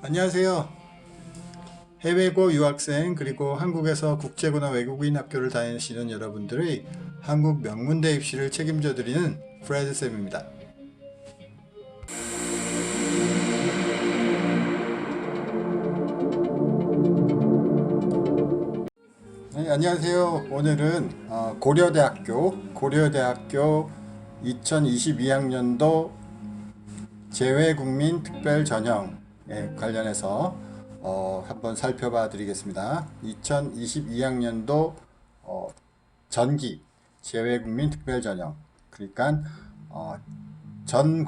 안녕하세요. 해외고 유학생 그리고 한국에서 국제고나 외국인 학교를 다니시는 여러분들의 한국 명문대 입시를 책임져 드리는 프레드 쌤입니다. 네, 안녕하세요. 오늘은 고려대학교 2022학년도 재외국민 특별전형에 관련해서 한번 살펴봐 드리겠습니다. 2022학년도 전기 재외국민 특별전형, 그러니까 전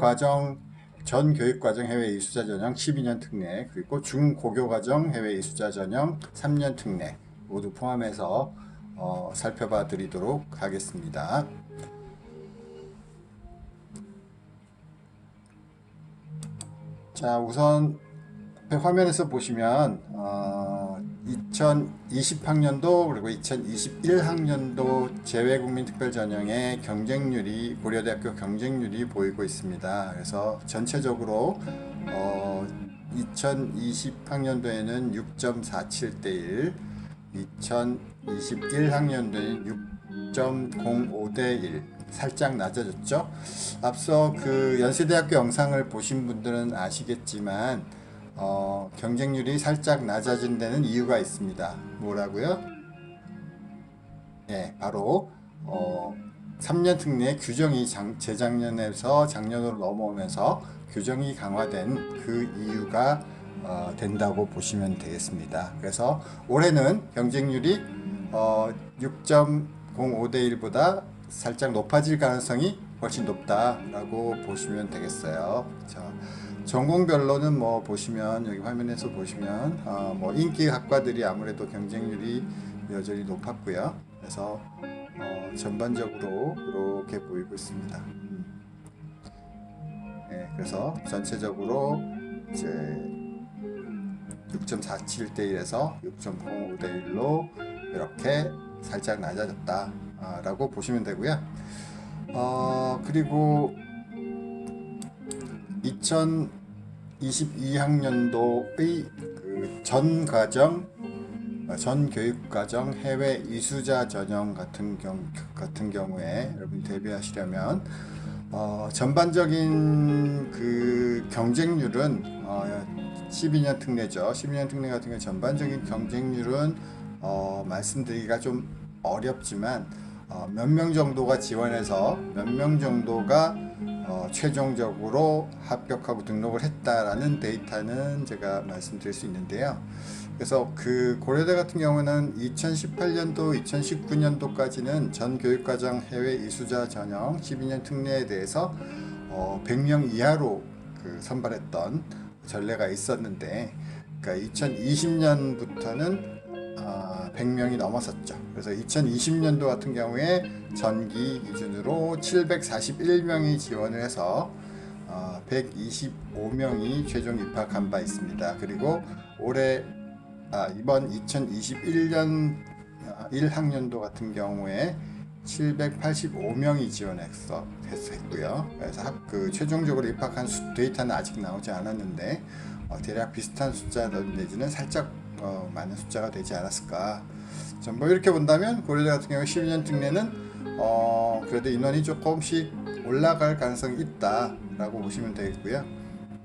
교육과정 해외 이수자 전형 12년 특례, 그리고 중고교과정 해외 이수자 전형 3년 특례 모두 포함해서 살펴봐 드리도록 하겠습니다. 자, 우선 화면에서 보시면 2020학년도 그리고 2021학년도 재외국민 특별전형의 경쟁률이, 고려대학교 경쟁률이 보이고 있습니다. 그래서 전체적으로 2020학년도에는 6.47대 1, 2021학년도에는 6.05대 1, 살짝 낮아졌죠. 앞서 그 연세대학교 영상을 보신 분들은 아시겠지만 경쟁률이 살짝 낮아진 데는 이유가 있습니다. 뭐라고요? 네, 바로 3년 특례 규정이 재작년에서 작년으로 넘어오면서 규정이 강화된 그 이유가 된다고 보시면 되겠습니다. 그래서 올해는 경쟁률이 6.05대 1보다 살짝 높아질 가능성이 훨씬 높다라고 보시면 되겠어요. 자, 전공별로는 뭐 보시면, 여기 화면에서 보시면 뭐 인기 학과들이 아무래도 경쟁률이 여전히 높았고요. 그래서 전반적으로 이렇게 보이고 있습니다. 네, 그래서 전체적으로 이제 6.47대 1에서 6.05대 1로 이렇게 살짝 낮아졌다 라고 보시면 되고요. 그리고 2022학년도의 그 전 교육과정 해외 이수자 전형 같은 경우에 여러분 대비하시려면 전반적인 그 경쟁률은 12년 특례죠. 12년 특례 같은 경우 전반적인 경쟁률은 말씀드리기가 좀 어렵지만 몇 명 정도가 지원해서 몇 명 정도가 최종적으로 합격하고 등록을 했다라는 데이터는 제가 말씀드릴 수 있는데요. 그래서 그 고려대 같은 경우는 2018년도, 2019년도까지는 전 교육과정 해외 이수자 전형 12년 특례에 대해서 100명 이하로 그 선발했던 전례가 있었는데, 그러니까 2020년부터는 100명이 넘었었죠. 그래서 2020년도 같은 경우에 전기 기준으로 741명이 지원을 해서 125명이 최종 입학한 바 있습니다. 그리고 이번 2021년 1학년도 같은 경우에 785명이 지원했고요. 그래서 그 최종적으로 입학한 데이터는 아직 나오지 않았는데 대략 비슷한 숫자 내지는 살짝 많은 숫자가 되지 않았을까. 뭐 이렇게 본다면 고려대 같은 경우 12년 특례는 그래도 인원이 조금씩 올라갈 가능성이 있다라고 보시면 되겠고요.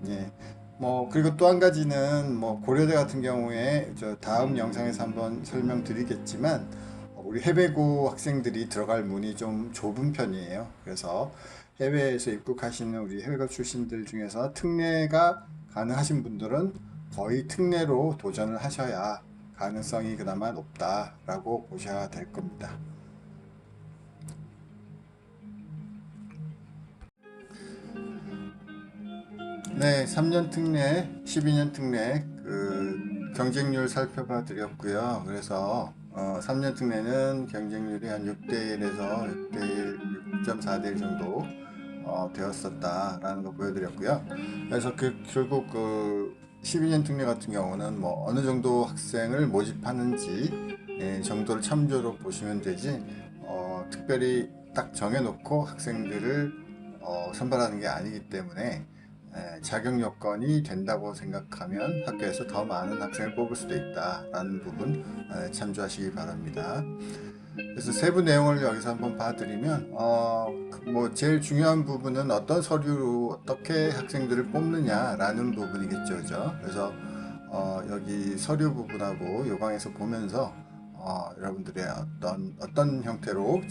예. 뭐 그리고 또 한 가지는 뭐 고려대 같은 경우에 저 다음 영상에서 한번 설명드리겠지만 우리 해외고 학생들이 들어갈 문이 좀 좁은 편이에요. 그래서 해외에서 입국하시는 우리 해외고 출신들 중에서 특례가 가능하신 분들은 거의 특례로 도전을 하셔야 가능성이 그나마 높다라고 보셔야 될 겁니다. 네, 3년 특례, 12년 특례 그 경쟁률 살펴봐 드렸고요. 그래서 3년 특례는 경쟁률이 한 6대 1에서 6대 1, 6.4대 1 정도 되었었다라는 거 보여드렸고요. 그래서 결국 그 12년 특례 같은 경우는 뭐 어느 정도 학생을 모집하는지 정도를 참조로 보시면 되지 특별히 딱 정해놓고 학생들을 선발하는 게 아니기 때문에 자격 요건이 된다고 생각하면 학교에서 더 많은 학생을 뽑을 수도 있다라는 부분 참조하시기 바랍니다. 그래서 세부 내용을 여기서 한번 봐드리면 뭐 제일 중요한 부분은 어떤 서류로 어떻게 학생들을 뽑느냐라는 부분이겠죠, 그죠? 그래서 여기 서류 부분하고 요강에서 보면서 여러분들의 어떤 형태로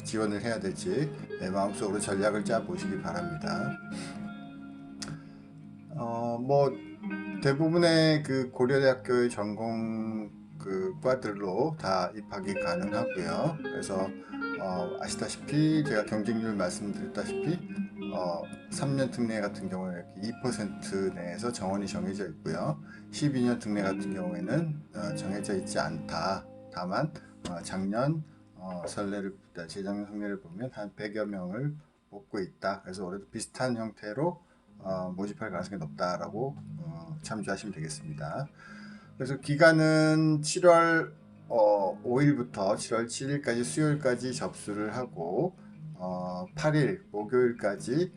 지원을 해야 될지 마음속으로 전략을 짜 보시기 바랍니다. 뭐 대부분의 그 고려대학교의 전공 그 과들로 다 입학이 가능하고요. 그래서 아시다시피 제가 경쟁률 말씀드렸다시피 3년 특례 같은 경우에 2% 내에서 정원이 정해져 있고요. 12년 특례 같은 경우에는 정해져 있지 않다. 다만 작년 재작년 선례를 보면 한 100여 명을 뽑고 있다. 그래서 올해도 비슷한 형태로 모집할 가능성이 높다라고 참조하시면 되겠습니다. 그래서 기간은 7월 5일부터 7월 7일까지 수요일까지 접수를 하고 8일 목요일까지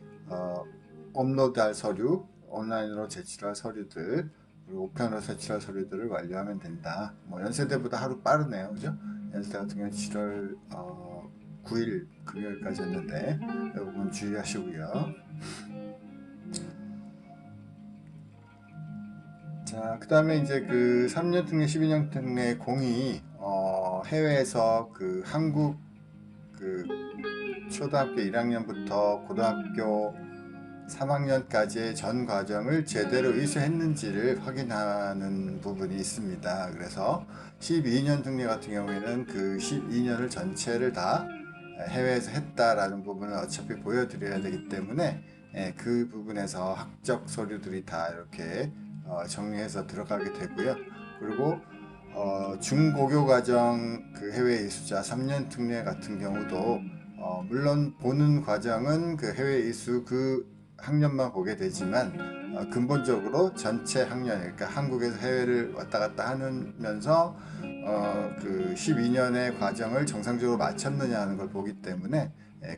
업로드할 서류, 온라인으로 제출할 서류들, 그리고 우편으로 제출할 서류들을 완료하면 된다. 뭐 연세대보다 하루 빠르네요, 그죠? 연세대 같은 경우는 7월 9일 금요일까지였는데 이 부분 주의하시고요. 자, 그 다음에 이제 그 3년 특례, 12년 특례 공이 해외에서 그 한국 그 초등학교 1학년부터 고등학교 3학년까지의 전 과정을 제대로 이수했는지를 확인하는 부분이 있습니다. 그래서 12년 특례 같은 경우에는 그 12년을 전체를 다 해외에서 했다라는 부분을 어차피 보여드려야 되기 때문에 그 부분에서 학적 서류들이 다 이렇게 정리해서 들어가게 되고요. 그리고 중고교 과정 그 해외 이수자 3년 특례 같은 경우도 물론 보는 과정은 그 해외 이수 그 학년만 보게 되지만 근본적으로 전체 학년, 그러니까 한국에서 해외를 왔다 갔다 하면서 그 12년의 과정을 정상적으로 마쳤느냐 하는 걸 보기 때문에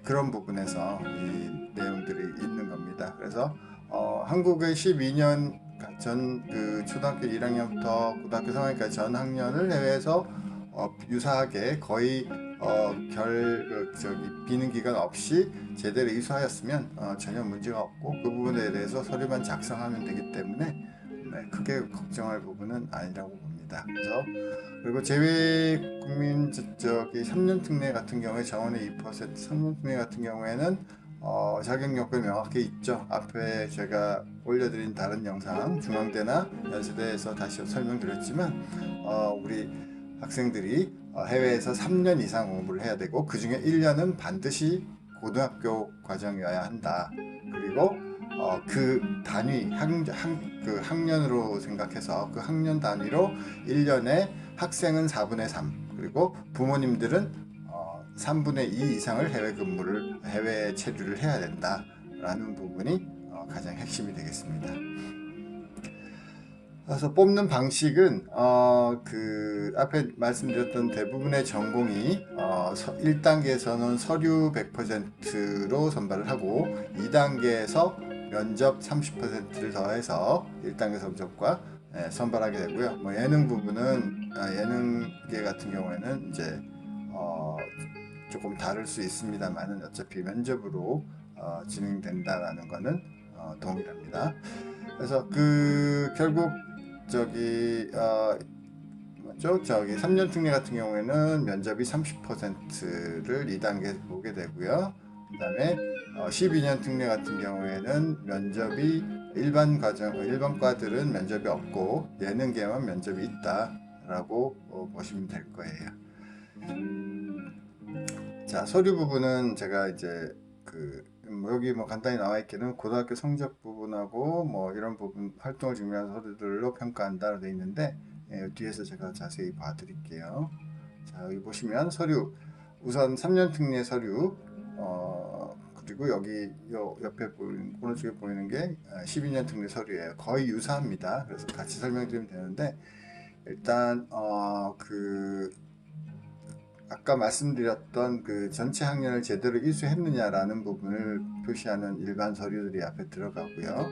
그런 부분에서 이 내용들이 있는 겁니다. 그래서 한국의 12년 전 그 초등학교 1학년부터 고등학교 3학년까지 전 학년을 해외에서 유사하게 거의 비는 기간 없이 제대로 이수하였으면 전혀 문제가 없고 그 부분에 대해서 서류만 작성하면 되기 때문에 크게 걱정할 부분은 아니라고 봅니다. 그래서 그리고 재외 국민 3년 특례 같은 경우에 정원의 2%, 3년 특례 같은 경우에는 자격 요건이 명확히 있죠. 앞에 제가 올려드린 다른 영상 중앙대나 연세대에서 다시 설명드렸지만 우리 학생들이 해외에서 3년 이상 공부를 해야 되고 그 중에 1년은 반드시 고등학교 과정이어야 한다. 그리고 그 단위 그 학년으로 생각해서 그 학년 단위로 1년에 학생은 4분의 3 그리고 부모님들은 3분의 2 이상을 해외 체류를 해야 된다라는 부분이 가장 핵심이 되겠습니다. 그래서 뽑는 방식은 그 앞에 말씀드렸던 대부분의 전공이 1단계에서는 서류 100%로 선발을 하고 2단계에서 면접 30%를 더해서 1단계 성적과 선발하게 되고요. 뭐 예능 부분은 예능계 같은 경우에는 이제 조금 다를 수 있습니다만은 어차피 면접으로 진행된다라는 것은 동일합니다. 그래서 그 결국 뭐죠? 3년 특례 같은 경우에는 면접이 30%를 2단계에서 보게 되고요. 그 다음에 12년 특례 같은 경우에는 면접이 일반 과들은 면접이 없고 예능계만 면접이 있다라고 보시면 될 거예요. 자, 서류 부분은 제가 이제 여기 뭐 간단히 나와 있기는 고등학교 성적 부분하고 뭐 이런 부분 활동을 증명하는 서류들로 평가한다로 되어 있는데 뒤에서 제가 자세히 봐드릴게요. 자, 여기 보시면 서류 우선 3년 특례 서류 그리고 여기 옆에 오른쪽에 보이는 게 12년 특례 서류예요. 거의 유사합니다. 그래서 같이 설명드리면 되는데 일단 그 아까 말씀드렸던 그 전체 학년을 제대로 이수했느냐라는 부분을 표시하는 일반 서류들이 앞에 들어가고요.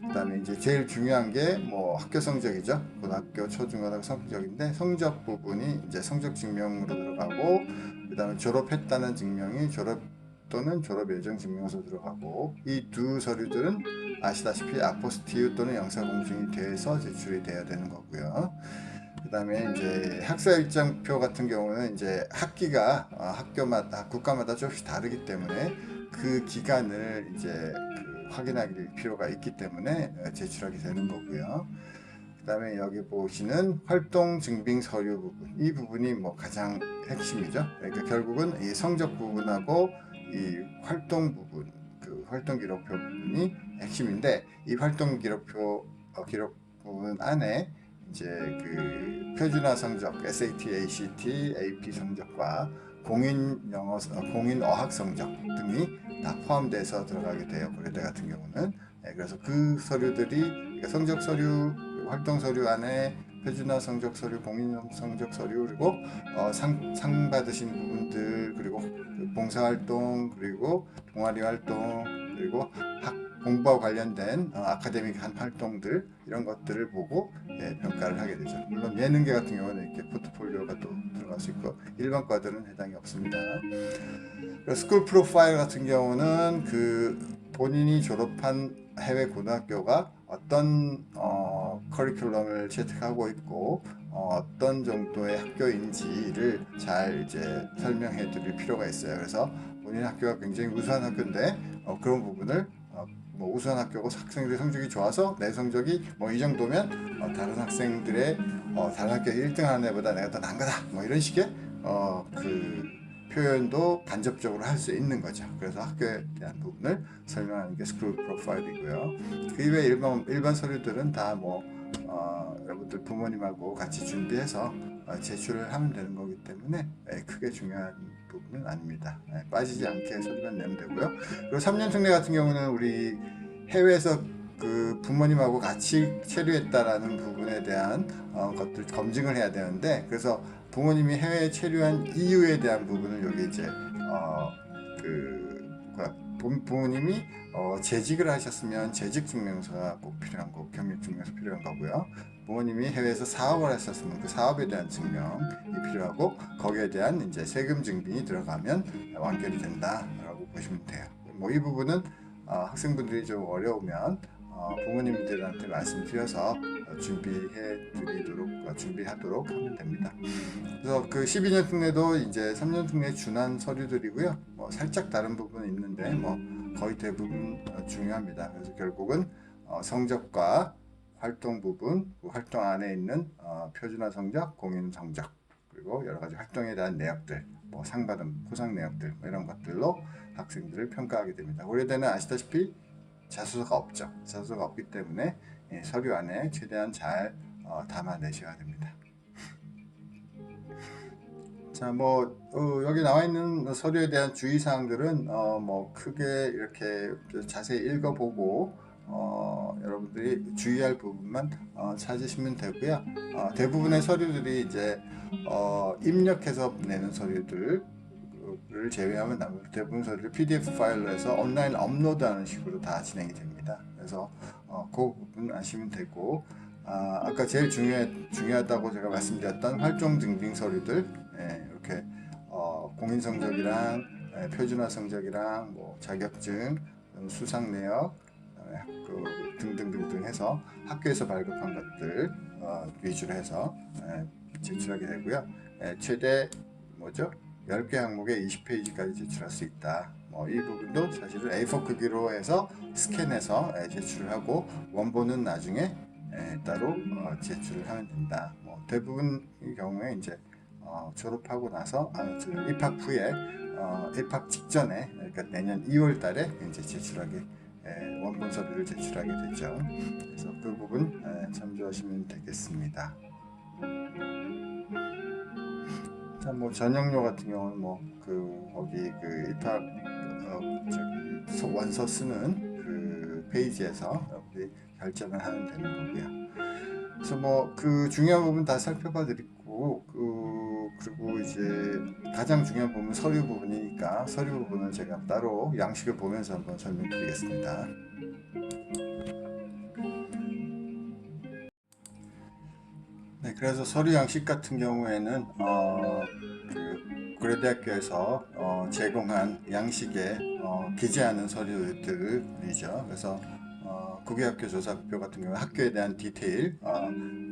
그 다음에 이제 제일 중요한 게 뭐 학교 성적이죠. 고등학교, 초중고등학교 성적인데 성적 부분이 이제 성적 증명으로 들어가고, 그 다음에 졸업했다는 증명이 졸업 또는 졸업 예정 증명서 들어가고, 이 두 서류들은 아시다시피 아포스티유 또는 영사 공증이 돼서 제출이 돼야 되는 거고요. 그 다음에 이제 학사 일정표 같은 경우는 이제 학기가 학교마다 국가마다 조금씩 다르기 때문에 그 기간을 이제 확인할 필요가 있기 때문에 제출하게 되는 거고요. 그 다음에 여기 보시는 활동 증빙 서류 부분, 이 부분이 뭐 가장 핵심이죠. 그러니까 결국은 이 성적 부분하고 이 활동 부분, 그 활동 기록표 부분이 핵심인데, 이 활동 기록표 기록 부분 안에 이제 그 표준화 성적, SAT, ACT, AP 성적과 공인 영어, 공인 어학 성적 등이 다 포함돼서 들어가게 돼요. 고려대 같은 경우는. 그래서 그 서류들이, 그러니까 성적 서류, 활동 서류 안에 표준화 성적 서류, 공인 성적 서류, 그리고 상 받으신 부분들, 그리고 봉사활동, 그리고 동아리 활동, 그리고 공부와 관련된 아카데믹한 활동들, 이런 것들을 보고 평가를 하게 되죠. 물론 예능계 같은 경우는 이렇게 포트폴리오가 또 들어갈 수 있고, 일반 과들은 해당이 없습니다. 스쿨 프로파일 같은 경우는 그 본인이 졸업한 해외 고등학교가 어떤 커리큘럼을 채택하고 있고 어떤 정도의 학교인지를 잘 이제 설명해 드릴 필요가 있어요. 그래서 본인 학교가 굉장히 우수한 학교인데 그런 부분을 뭐 우수한 학교고 학생들의 성적이 좋아서 내 성적이 뭐 이 정도면 다른 학생들의 다른 학교 1등 하는 애보다 내가 더 나은 거다, 뭐 이런 식의 그 표현도 간접적으로 할 수 있는 거죠. 그래서 학교에 대한 부분을 설명하는 게 스쿨 프로파일이고요. 그 이외에 일반 서류들은 다 뭐 여러분들 부모님하고 같이 준비해서 제출을 하면 되는 거기 때문에 크게 중요한 부분은 아닙니다. 빠지지 않게 서류만 내면 되고요. 그리고 3년 특례 같은 경우는 우리 해외에서 그 부모님하고 같이 체류했다라는 부분에 대한 것들 검증을 해야 되는데, 그래서 부모님이 해외에 체류한 이유에 대한 부분을 여기 이제 부모님이 재직을 하셨으면 재직 증명서가 꼭 필요한 거, 경력 증명서 필요한 거고요. 부모님이 해외에서 사업을 하셨으면 그 사업에 대한 증명이 필요하고, 거기에 대한 이제 세금 증빙이 들어가면 완결이 된다라고 보시면 돼요. 뭐 이 부분은 학생분들이 좀 어려우면 부모님들한테 말씀드려서 준비하도록 하면 됩니다. 그래서 그 12년 특례도 이제 3년 특례에 준한 서류들이고요. 뭐 살짝 다른 부분은 있는데 뭐 거의 대부분 중요합니다. 그래서 결국은 성적과 활동 부분, 그 활동 안에 있는 표준화 성적, 공인 성적, 그리고 여러 가지 활동에 대한 내역들, 뭐 상 받은 포상 내역들, 뭐 이런 것들로 학생들을 평가하게 됩니다. 고려대는 아시다시피 자소서가 없죠. 자소서가 없기 때문에 서류 안에 최대한 잘 담아내셔야 됩니다. 자, 뭐 여기 나와 있는 서류에 대한 주의사항들은 뭐 크게 이렇게 자세히 읽어보고 여러분들이 주의할 부분만 찾으시면 되고요. 대부분의 서류들이 이제 입력해서 내는 서류들을 제외하면 대부분 서류를 PDF 파일로 해서 온라인 업로드하는 식으로 다 진행이 됩니다. 그래서 그 부분 아시면 되고, 아까 제일 중요하다고 제가 말씀드렸던 활동 증빙 서류들, 이렇게 공인 성적이랑 표준화 성적이랑 뭐 자격증, 수상 내역, 등등등등 해서 학교에서 발급한 것들 위주로 해서 제출하게 되고요. 최대 10개 항목에 20페이지까지 제출할 수 있다. 이 부분도 사실은 A4 크기로 해서 스캔해서 제출을 하고, 원본은 나중에 따로 제출을 하면 된다. 대부분의 경우에 이제 졸업하고 나서 입학 후에 입학 직전에, 그러니까 내년 2월 달에 이제 제출하게 원본 서류를 제출하게 되죠. 그래서 그 부분 참조하시면 되겠습니다. 자, 뭐 전형료 같은 경우는 거기 그 입학 원서 쓰는 그 페이지에서 여러분들이 결정을 하면 되는 거고요. 그래서 그 중요한 부분 다 살펴봐 드리고, 그리고 이제 가장 중요한 부분은 서류 부분이니까 서류 부분을 제가 따로 양식을 보면서 한번 설명드리겠습니다. 네, 그래서 서류 양식 같은 경우에는 고려대학교에서 제공한 양식에 기재하는 서류들이죠. 그래서 국외학교 조사표 같은 경우 학교에 대한 디테일,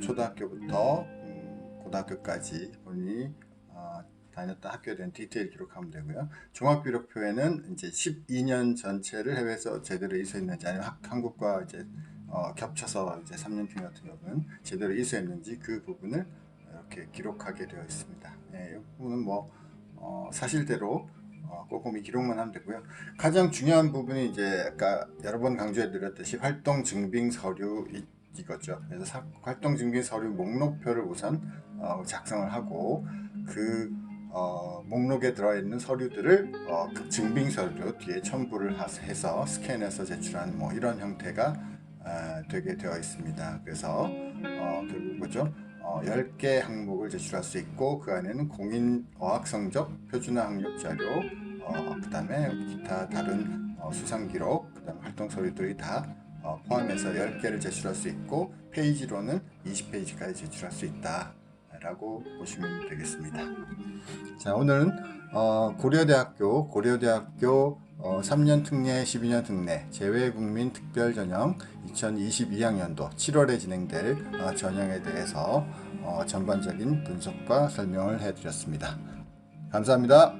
초등학교부터 고등학교까지 본인이 다녔던 학교에 대한 디테일 기록하면 되고요. 종합기록표에는 이제 12년 전체를 해외에서 제대로 이수했는지 아니면 한국과 이제 겹쳐서 이제 3년팀 같은 경우는 제대로 이수했는지 그 부분을 이렇게 기록하게 되어 있습니다. 이 부분은 뭐 사실대로 꼼꼼히 기록만 하면 되고요. 가장 중요한 부분이 이제 아까 여러 번 강조해 드렸듯이 활동 증빙 서류 이거죠. 그래서 활동 증빙 서류 목록표를 우선 작성을 하고 그 목록에 들어있는 서류들을 그 증빙 서류 뒤에 첨부를 해서 스캔해서 제출하는 뭐 이런 형태가 되게 되어 있습니다. 그래서 결국 뭐죠? 10개 항목을 제출할 수 있고 그 안에는 공인 어학 성적, 표준화 학력 자료, 그 다음에 기타 다른 수상 기록, 그 다음에 활동 서류들이 다 포함해서 10개를 제출할 수 있고 페이지로는 20페이지까지 제출할 수 있다 라고 보시면 되겠습니다. 자, 오늘은 고려대학교 3년 특례 12년 특례 재외국민 특별전형 2022학년도 7월에 진행될 전형에 대해서 전반적인 분석과 설명을 해드렸습니다. 감사합니다.